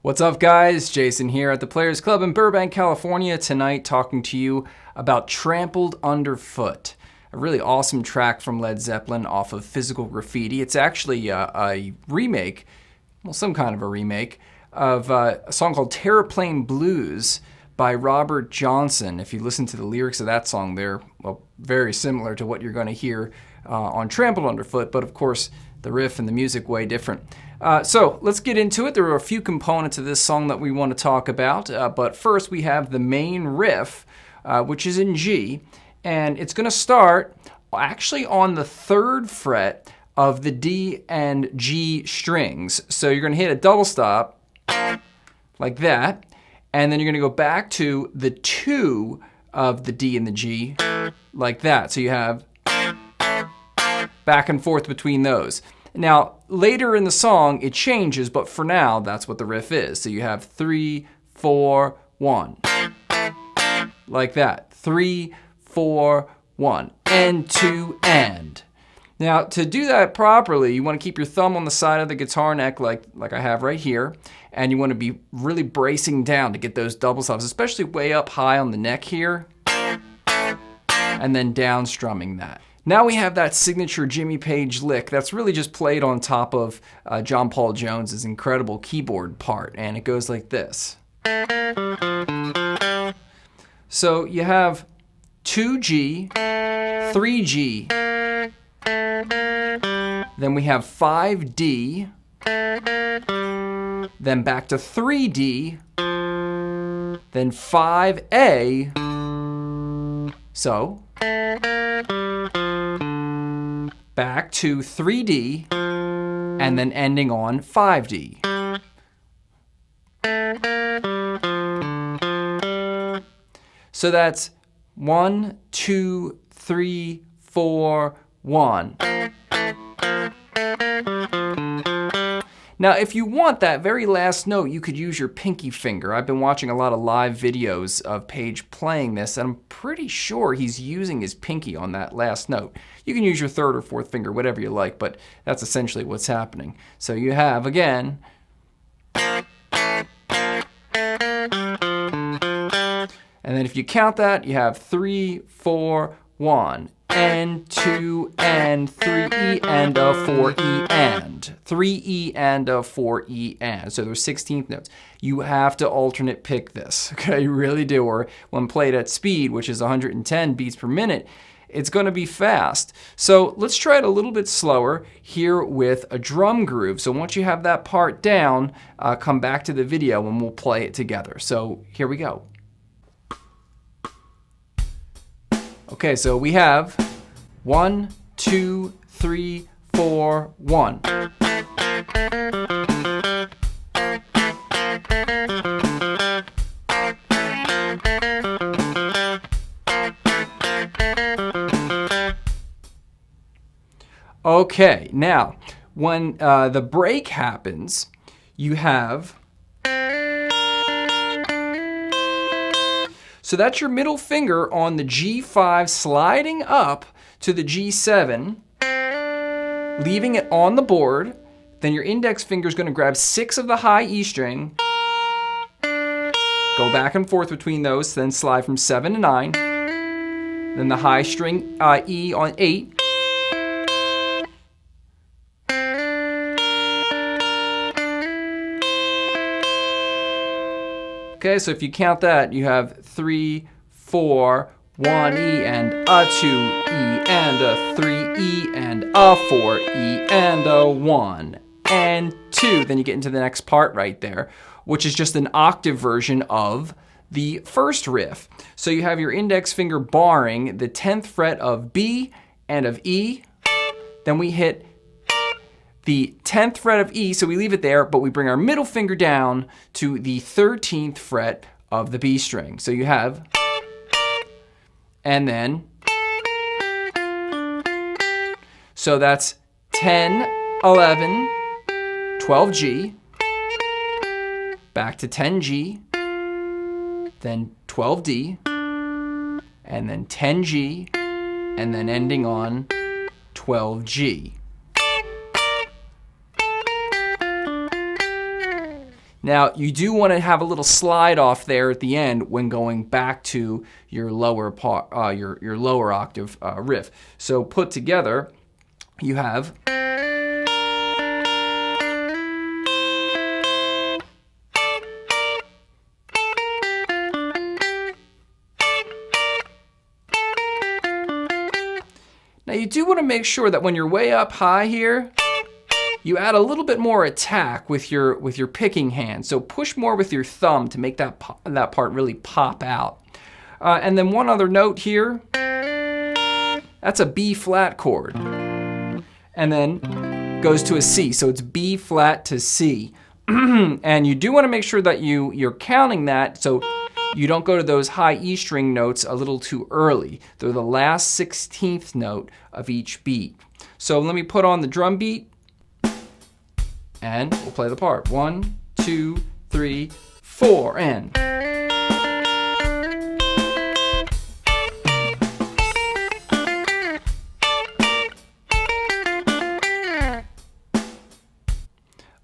What's up, guys? Jason here at the Players Club in Burbank, California, tonight talking to you about Trampled Under Foot, a really awesome track from Led Zeppelin off of Physical Graffiti. It's actually a remake, well, some kind of a remake, of a song called Terraplane Blues by Robert Johnson. If you listen to the lyrics of that song, they're very similar to what you're going to hear on Trampled Under Foot, but of course the riff and the music way different. So let's get into it. There are a few components of this song that we want to talk about, but first we have the main riff, which is in G, and it's going to start actually on the 3rd fret of the D and G strings. So you're going to hit a double stop like that, and then you're going to go back to the 2 of the D and the G like that. So you have back and forth between those. Now, later in the song, it changes, but for now, that's what the riff is. So you have 3, 4, 1. Like that. 3, 4, 1. End to end. Now, to do that properly, you want to keep your thumb on the side of the guitar neck like I have right here, and you want to be really bracing down to get those double stops, especially way up high on the neck here, and then down strumming that. Now we have that signature Jimmy Page lick that's really just played on top of John Paul Jones's incredible keyboard part, and it goes like this. So you have 2G, 3G, then we have 5D, then back to 3D, then 5A, so back to 3D, and then ending on 5D. So that's 1, 2, 3, 4, 1. Now, if you want that very last note, you could use your pinky finger. I've been watching a lot of live videos of Page playing this, and I'm pretty sure he's using his pinky on that last note. You can use your 3rd or 4th finger, whatever you like, but that's essentially what's happening. So you have, again, and then if you count that, you have 3, 4, 1. And 2 and 3E and a 4E and 3E and a 4E and. So there's 16th notes. You have to alternate pick this, okay? You really do. Or when played at speed, which is 110 beats per minute, it's going to be fast. So let's try it a little bit slower here with a drum groove. So once you have that part down, come back to the video and we'll play it together. So here we go. Okay, so we have 1, 2, 3, 4, 1. Okay, now when the break happens, you have. So that's your middle finger on the G5 sliding up to the G7, leaving it on the board. Then your index finger is going to grab 6 of the high E string, go back and forth between those, then slide from 7 to 9, then the high string E on 8, okay, so if you count that, you have 3, 4, 1 E and a 2 E and a 3 E and a 4 E and a 1 and 2. Then you get into the next part right there, which is just an octave version of the first riff. So you have your index finger barring the 10th fret of B and of E. Then we hit the 10th fret of E, so we leave it there, but we bring our middle finger down to the 13th fret of the B string. So you have, and then, so that's 10, 11, 12G, back to 10G, then 12D, and then 10G, and then ending on 12G. Now, you do want to have a little slide off there at the end when going back to your lower part, your lower octave riff. So put together, you have. Now you do want to make sure that when you're way up high here, you add a little bit more attack with your picking hand. So push more with your thumb to make that part really pop out. And then one other note here, that's a B flat chord. And then goes to a C, so it's B flat to C. And you do want to make sure that you're counting that so you don't go to those high E string notes a little too early. They're the last 16th note of each beat. So let me put on the drum beat and we'll play the part. 1, 2, 3, 4, and.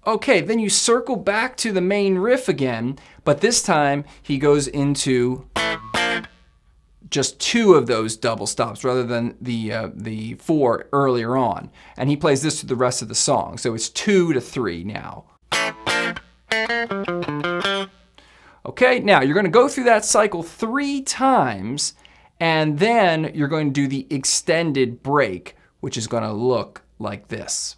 Okay, then you circle back to the main riff again, but this time he goes into just 2 of those double stops rather than the 4 earlier on. And he plays this through the rest of the song, so it's 2 to 3 now. Okay, now you're going to go through that cycle 3 times, and then you're going to do the extended break, which is going to look like this.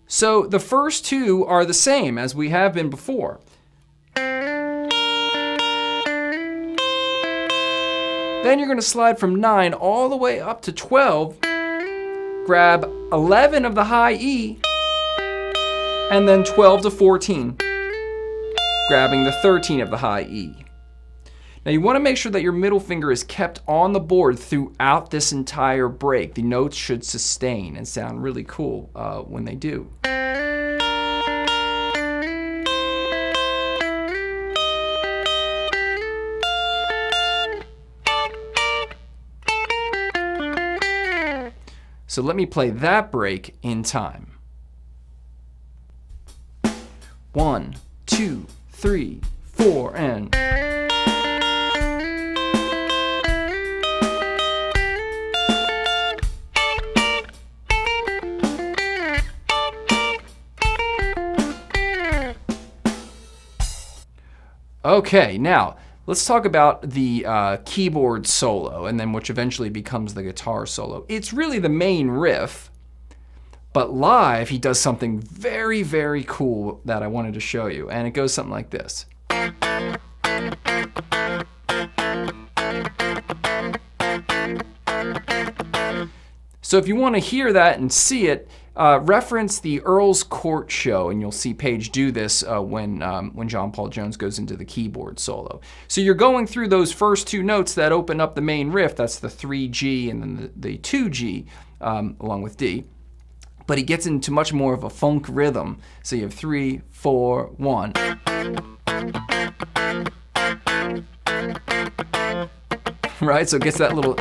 So the first 2 are the same as we have been before. Then you're going to slide from 9 all the way up to 12, grab 11 of the high E, and then 12 to 14, grabbing the 13 of the high E. Now you want to make sure that your middle finger is kept on the board throughout this entire break. The notes should sustain and sound really cool when they do. So let me play that break in time. 1, 2, 3, 4, and. Okay, now let's talk about the keyboard solo, and then which eventually becomes the guitar solo. It's really the main riff, but live he does something very, very cool that I wanted to show you, and it goes something like this. So if you want to hear that and see it, reference the Earl's Court show, and you'll see Page do this when John Paul Jones goes into the keyboard solo. So you're going through those first 2 notes that open up the main riff. That's the 3G and then the 2G along with D. But he gets into much more of a funk rhythm. So you have 3, 4, 1. Right? So it gets that little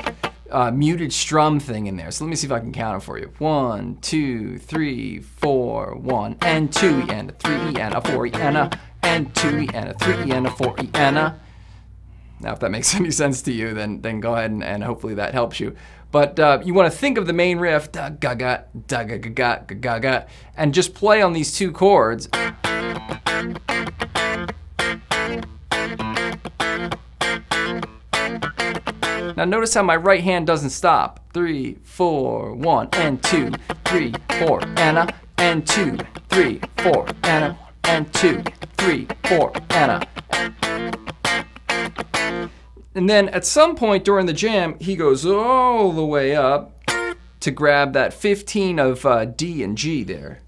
muted strum thing in there. So let me see if I can count it for you. 1, 2, 3, 4, 1, and 2, and a 3, and a 4, and a, and 2, and a 3, and a 4, and a. Now, if that makes any sense to you, then go ahead and hopefully that helps you. But you want to think of the main riff, da ga ga da ga ga ga ga ga ga, and just play on these 2 chords. Now notice how my right hand doesn't stop. 3, 4, 1, and 2, 3, 4, and a, and 2, 3, 4, and a, and 2, 3, 4, and a. And then at some point during the jam, he goes all the way up to grab that 15 of D and G there.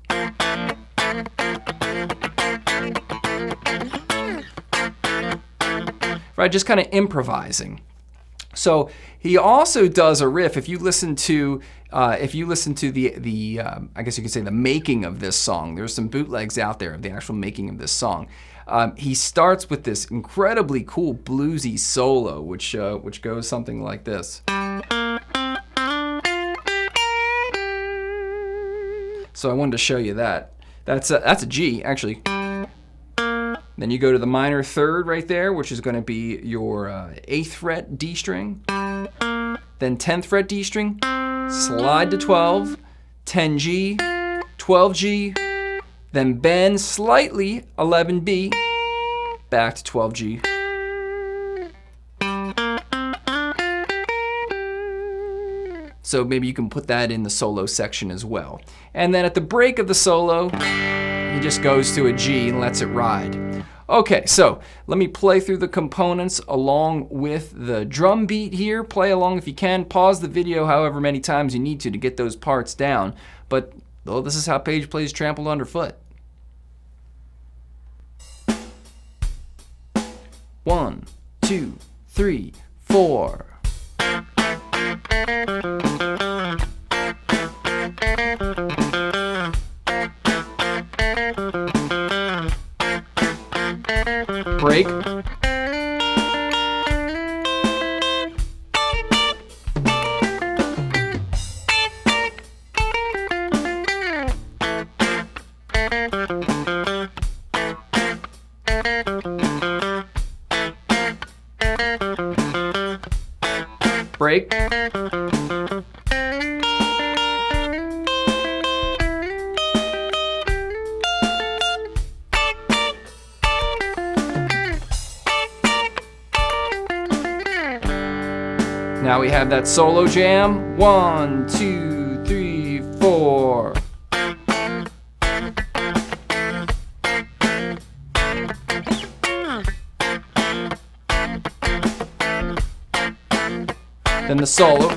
Right, just kind of improvising. So he also does a riff. If you listen to the I guess you could say the making of this song, there's some bootlegs out there of the actual making of this song. He starts with this incredibly cool bluesy solo, which goes something like this. So I wanted to show you that. That's a G, actually. Then you go to the minor third right there, which is going to be your 8th fret D string. Then 10th fret D string, slide to 12, 10G, 12G, then bend slightly, 11B, back to 12G. So maybe you can put that in the solo section as well. And then at the break of the solo, he just goes to a G and lets it ride. Okay, so let me play through the components along with the drum beat here. Play along if you can. Pause the video however many times you need to get those parts down. But this is how Page plays Trampled Under Foot. 1, 2, 3, 4. Break. Break. Now we have that solo jam. 1, 2, 3, 4. Then the solo.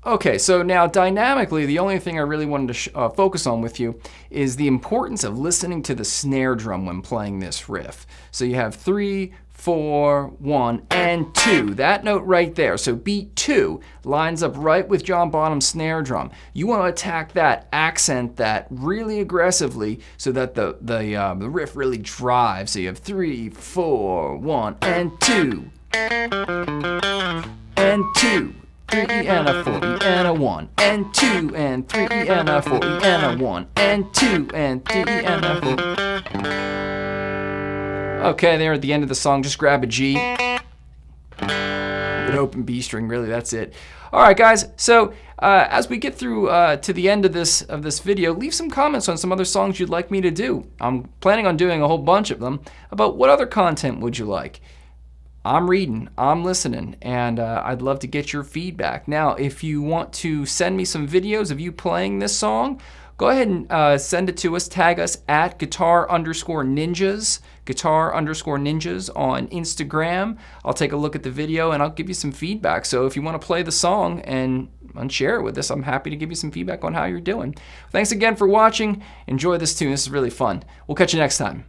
Okay, so now dynamically, the only thing I really wanted to focus on with you is the importance of listening to the snare drum when playing this riff. So you have 3, 4, 1, and 2. That note right there. So beat 2 lines up right with John Bonham's snare drum. You want to attack that, accent that really aggressively so that the riff really drives. So you have 3, 4, 1, and 2. And 2. 3 and a 4 and a 1 and 2 and 3 and a 4 and a 1 and 2 and 3 and a 4. Okay, there at the end of the song, just grab a G, an open B string. Really, that's it. All right, guys. So as we get through to the end of this video, leave some comments on some other songs you'd like me to do. I'm planning on doing a whole bunch of them. About what other content would you like? I'm reading, I'm listening, and I'd love to get your feedback. Now, if you want to send me some videos of you playing this song, go ahead and send it to us. Tag us at guitar_ninjas, guitar_ninjas on Instagram. I'll take a look at the video and I'll give you some feedback. So if you want to play the song and share it with us, I'm happy to give you some feedback on how you're doing. Thanks again for watching. Enjoy this tune. This is really fun. We'll catch you next time.